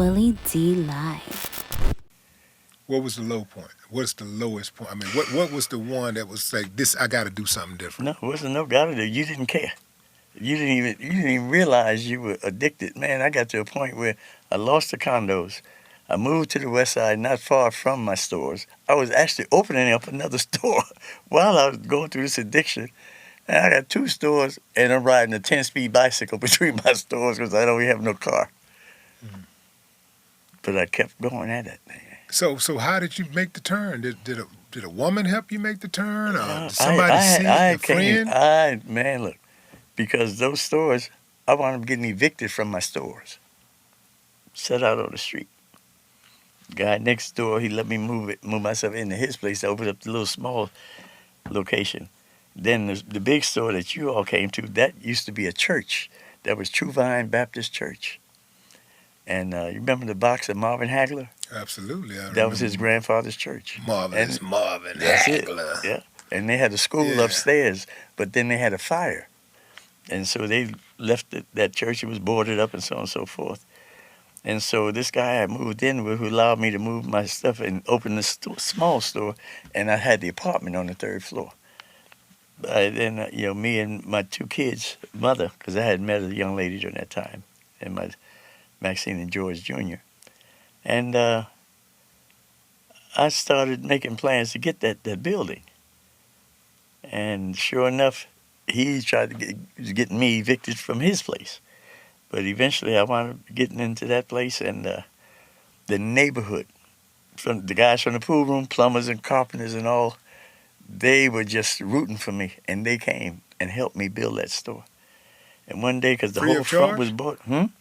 Willie D Live. What was the low point? What's the lowest point? I mean, what was the one that was like this? I got to do something different. No, it wasn't no gotta do. You didn't care. You didn't even realize you were addicted. Man, I got to a point where I lost the condos. I moved to the west side, not far from my stores. I was actually opening up another store while I was going through this addiction. And I got two stores, and I'm riding a 10-speed bicycle between my stores because I don't even have no car. Mm. But I kept going at it. So how did you make the turn? Did a woman help you make the turn, or did I, somebody I, see I it? A came, friend? man, look, because those stores, I wound up getting evicted from my stores, set out on the street. Guy next door, he let me move myself into his place. I opened up the little small location. Then the big store that you all came to, that used to be a church. That was True Vine Baptist Church. And you remember the box of Marvin Hagler? Absolutely, I That was his remember grandfather's church. Marvelous Marvin That's it. Hagler. Yeah. And they had a school Yeah. upstairs, but then they had a fire. And so they left that church. It was boarded up and so on and so forth. And so this guy I moved in with, who allowed me to move my stuff and open this small store, and I had the apartment on the third floor. Then, me and my two kids' mother, because I had met a young lady during that time, and my Maxine and George Jr. And I started making plans to get that building. And sure enough, he tried to get me evicted from his place. But eventually I wound up getting into that place, and the neighborhood, from the guys from the pool room, plumbers and carpenters and all, they were just rooting for me, and they came and helped me build that store. And one day, because the Free whole of front charge? was bought,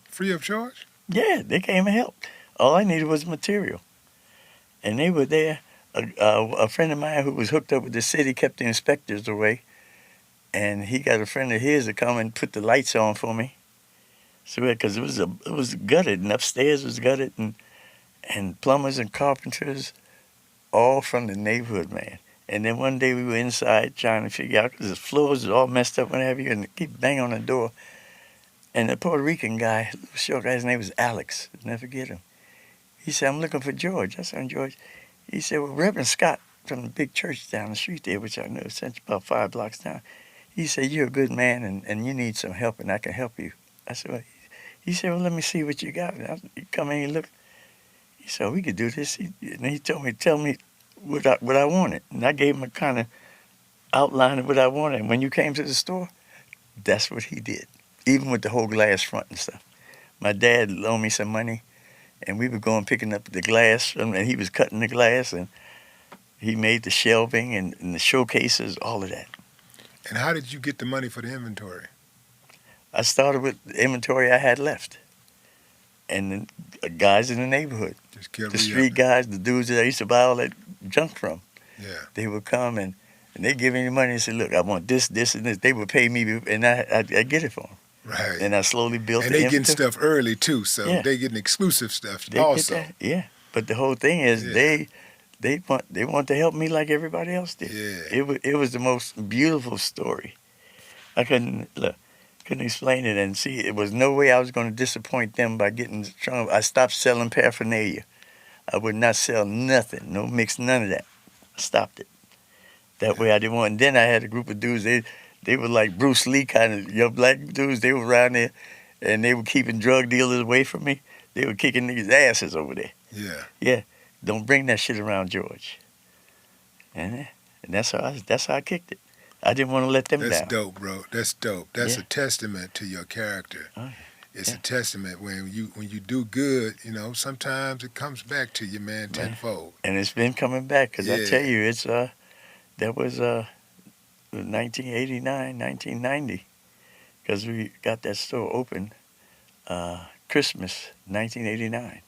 Free of charge? yeah, they came and helped. All I needed was material. And they were there. A friend of mine who was hooked up with the city kept the inspectors away. And he got a friend of his to come and put the lights on for me. So, because it was gutted, and upstairs was gutted, and plumbers and carpenters, all from the neighborhood, man. And then one day we were inside trying to figure out, because the floors was all messed up, whatever, and keep banging on the door. And the Puerto Rican guy, short guy, his name was Alex. I'll never forget him. He said, "I'm looking for George." I said, "George." He said, "Well, Reverend Scott from the big church down the street there, which I know, sent about 5 blocks down. He said, you're a good man, and you need some help, and I can help you." I said, "Well," he said, "well, let me see what you got." And he come in and look. He said, "We could do this." And he told me, tell me what I wanted. And I gave him a kind of outline of what I wanted. And when you came to the store, that's what he did, even with the whole glass front and stuff. My dad loaned me some money, and we were going picking up the glass, and he was cutting the glass, and he made the shelving and the showcases, all of that. And how did you get the money for the inventory? I started with the inventory I had left, and the guys in the neighborhood, Just kept the street guys, the dudes that I used to buy all that junk from, Yeah. they would come and they give me the money and say, "Look, I want this, this, and this." They would pay me, and I get it for them. Right. And I slowly built And the they inventory. getting stuff early too, so Yeah. they getting exclusive stuff They also. get that, yeah. But the whole thing is, Yeah. they want to help me like everybody else did. Yeah. It was the most beautiful story. I couldn't explain it, and see, it was no way I was going to disappoint them by getting strong. I stopped selling paraphernalia. I would not sell nothing, no mix, none of that. I stopped it. That way I didn't want. And then I had a group of dudes. They were like Bruce Lee kind of young black dudes. They were around there, and they were keeping drug dealers away from me. They were kicking niggas' asses over there. Yeah. Yeah, don't bring that shit around George. And that's how I kicked it. I didn't want to let them That's down. dope, bro. That's dope. That's Yeah. a testament to your character. Oh, yeah. It's Yeah. a testament when you do good, sometimes it comes back to you, man, tenfold. And it's been coming back, because I Yeah. tell you, it's that was 1989, 1990, because we got that store open Christmas 1989.